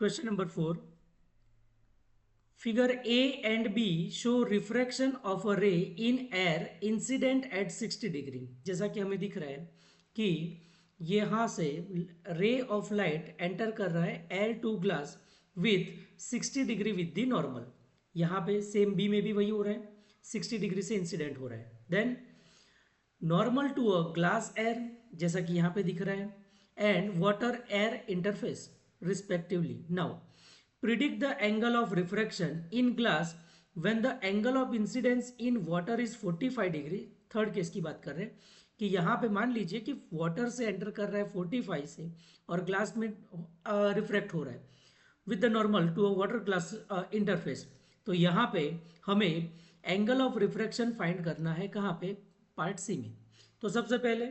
Question number 4. Figure A and B show refraction of a ray in air incident at 60 degree. जैसा कि हमें दिख रहा है कि यहाँ से रे ऑफ लाइट एंटर कर रहा है air to glass with 60 degree with the normal. यहाँ पे सेम बी में भी वही हो रहा है, 60 डिग्री से इंसिडेंट हो रहा है। Then normal to a glass air, जैसा कि यहाँ पे दिख रहा है, and water air interface respectively. Now predict the angle of refraction in glass when the angle of incidence in water is 45 degree. Third case की बात कर रहे हैं कि यहाँ पे मान लीजिए कि वाटर से एंटर कर रहा है 45 से और ग्लास में रिफ्रैक्ट हो रहा है with the normal to a water glass interface. तो यहाँ पे हमें एंगल ऑफ रिफ्रैक्शन फाइंड करना है कहाँ पे, पार्ट सी में। तो सबसे पहले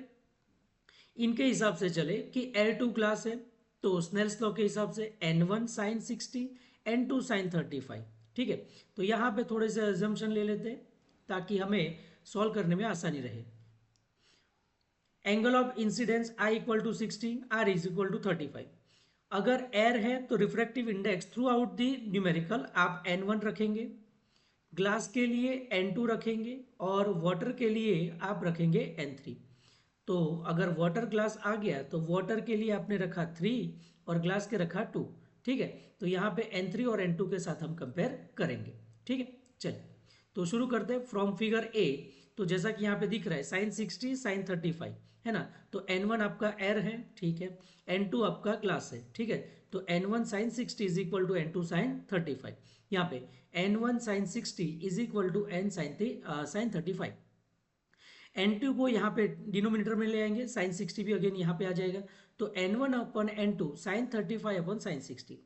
इनके हिसाब से चले कि एयर टू ग्लास है तो स्नेल्स लॉ के हिसाब से n1 साइन 60 n2 साइन 35। ठीक है, तो यहाँ पे थोड़े से अजम्पशन ले लेते हैं ताकि हमें सॉल्व करने में आसानी रहे। Angle of incidence I equal to 60, R is equal to 35। अगर एयर है तो refractive index throughout the numerical आप n1 रखेंगे, ग्लास के लिए n2 रखेंगे और वाटर के लिए आप रखेंगे n3। तो अगर वाटर ग्लास आ गया तो वाटर के लिए आपने रखा 3 और ग्लास के रखा 2। ठीक है, तो यहाँ पे n3 और n2 के साथ हम कंपेयर करेंगे। ठीक है, चलिए तो शुरू करते हैं फ्रॉम फिगर ए। तो जैसा कि यहाँ पे दिख रहा है साइन 60 साइन 35 है ना, तो n1 आपका एयर है, ठीक है, n2 आपका ग्लास है। ठीक है, तो n1 sine 60 is equal to n2 sine 35। यहाँ पे n1 sine 60 is equal to n sine 35। n2 को यहाँ पे डिनोमिनेटर में ले आएंगे, साइन 60 भी अगेन यहाँ पे आ जाएगा, तो n1 अपन n2 साइन 35 अपन साइन 60।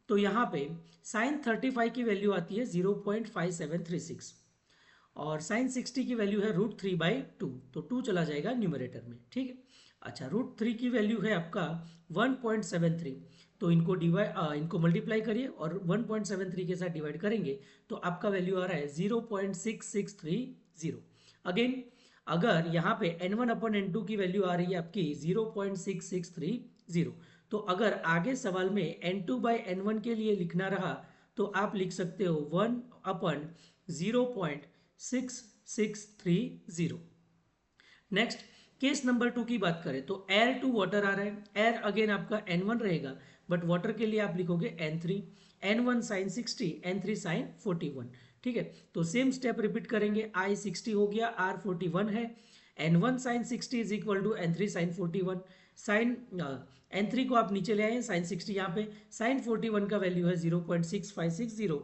तो यहाँ पे साइन 35 की वैल्यू आती है 0.5736 और साइन 60 की वैल्यू है √3/2, तो 2 चला जाएगा न्यूमरेटर में। ठीक है, अच्छा √3 की वैल्यू है आपका 1.73, तो इनको मल्टीप्लाई करिए और 1.73 के साथ डिवाइड करेंगे तो आपका वैल्यू आ रहा है 0.6630। अगेन अगर यहाँ पे n1 अपन n2 की वैल्यू आ रही है आपकी 0.6630, तो अगर आगे सवाल में n2/n1 के लिए लिखना रहा तो आप लिख सकते हो 1/0.6630। नेक्स्ट केस नंबर 2 की बात करें तो एयर टू वाटर आ रहा है, एयर अगेन आपका n1 रहेगा बट वाटर के लिए आप लिखोगे n3, n1 sine 60 n3 sine 41। ठीक है, तो सेम स्टेप रिपीट करेंगे, I 60 हो गया, R 41 है, n1 sine 60 is equal to n3 sine 41। Sine n3 को आप नीचे ले आए, साइन 60 यहाँ पे, साइन 41 का वैल्यू है 0.6560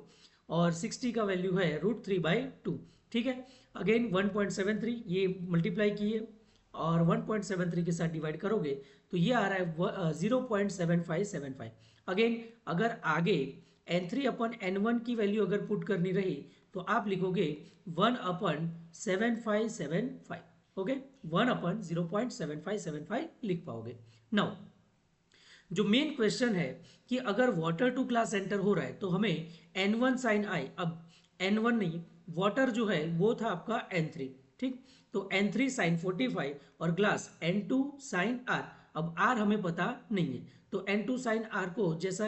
और 60 का वैल्यू है √3/2। ठीक है, अगेन 1.73 ये मल्टीप्लाई किए और 1.73 के साथ डिवाइड करोगे तो ये आ रहा है 0.7575। अगेन अगर आगे n3 अपन n1 की वैल्यू अगर पुट करनी रही तो आप लिखोगे 1/7575। ओके, 1/0.7575 लिख पाओगे। नाउ जो मेन क्वेश्चन है कि अगर वाटर टू ग्लास एंटर हो रहा है तो हमें n1 साइन आई, अब n1 नहीं, वाटर जो है वो था आपका n3। ठीक, तो n3 साइन 45 और ग्लास n2 साइन r। अब r हमें पता नहीं है तो n2 साइन r को जैसा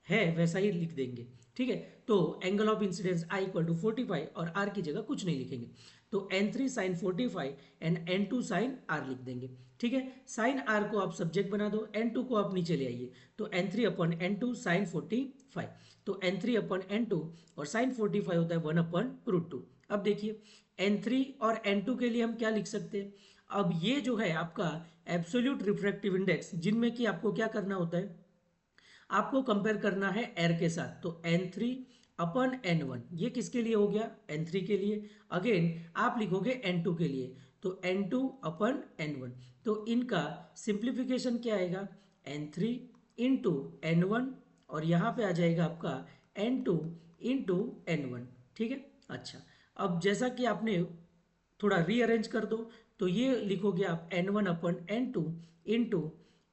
है वैसा ही लिख देंगे। ठीक है, तो angle of incidence I equal to 45 और R की जगह कुछ नहीं लिखेंगे, तो n3 sign 45 and n2 sign R लिख देंगे। ठीक है, साइन R को आप सब्जेक्ट बना दो, n2 को आप नीचे ले आइए, तो n3 अपन n2 साइन 45, तो n3 अपन n2 और साइन 45 होता है 1/√2। अब देखिए n3 और n2 के लिए हम क्या लिख सकते हैं। अब ये जो है आपका एब्सोल्यूट रिफ्रैक्टिव इंडेक्स, जिनमें कि आपको क्या करना होता है, आपको कंपेयर करना है एयर के साथ, तो n3 अपन n1 ये किसके लिए हो गया, n3 के लिए। अगेन आप लिखोगे n2 के लिए, तो n2 अपन n1, तो इनका सिंप्लीफिकेशन क्या आएगा, n3 इंटू n1 और यहाँ पे आ जाएगा आपका n2 इंटू n1। ठीक है, अच्छा अब जैसा कि आपने थोड़ा रीअरेंज कर दो तो ये लिखोगे आप n1 अपन n2 इंटू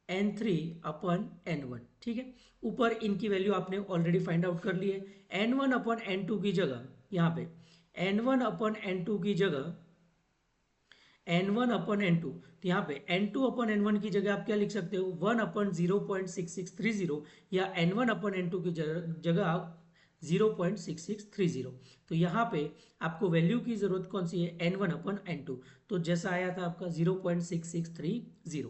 n3 अपन n1। ठीक है, ऊपर इनकी वैल्यू आपने ऑलरेडी फाइंड आउट कर ली है। n1 अपन n2 की जगह यहाँ पे n1 अपन n2 की जगह N1 अपन N2, तो यहाँ पे N2 अपन N1 की जगह आप क्या लिख सकते हो, 1 अपन 0.6630, या N1 अपन N2 की जगह आप 0.6630। तो यहाँ पे आपको वैल्यू की जरूरत कौन सी है, N1 अपन N2, तो जैसा आया था आपका 0.6630।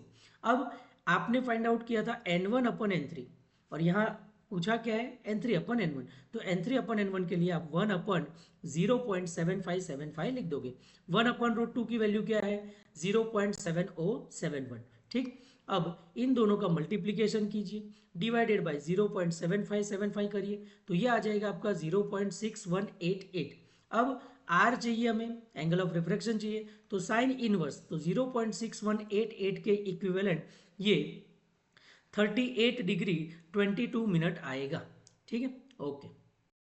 अब आपने फाइंड आउट किया था N1 अपन N3, और यहाँ पूछा क्या है, N3 अपन N1, तो N3 अपन N1 के लिए आप 1 अपन 0.7575 लिख दोगे। 1 अपन रूट 2 की वैल्यू क्या है, 0.7071। ठीक, अब इन दोनों का मल्टीप्लीकेशन कीजिए, डिवाइडेड बाय 0.7575 करिए, तो ये आ जाएगा आपका 0.6188। अब आर चाहिए हमें, एंगल ऑफ रिफ्रैक्शन चाहिए, तो साइन इनवर्स, तो 0.6188 के इक्विवेलेंट ये 38 डिग्री 22 मिनट आएगा। ठीक है, ओके।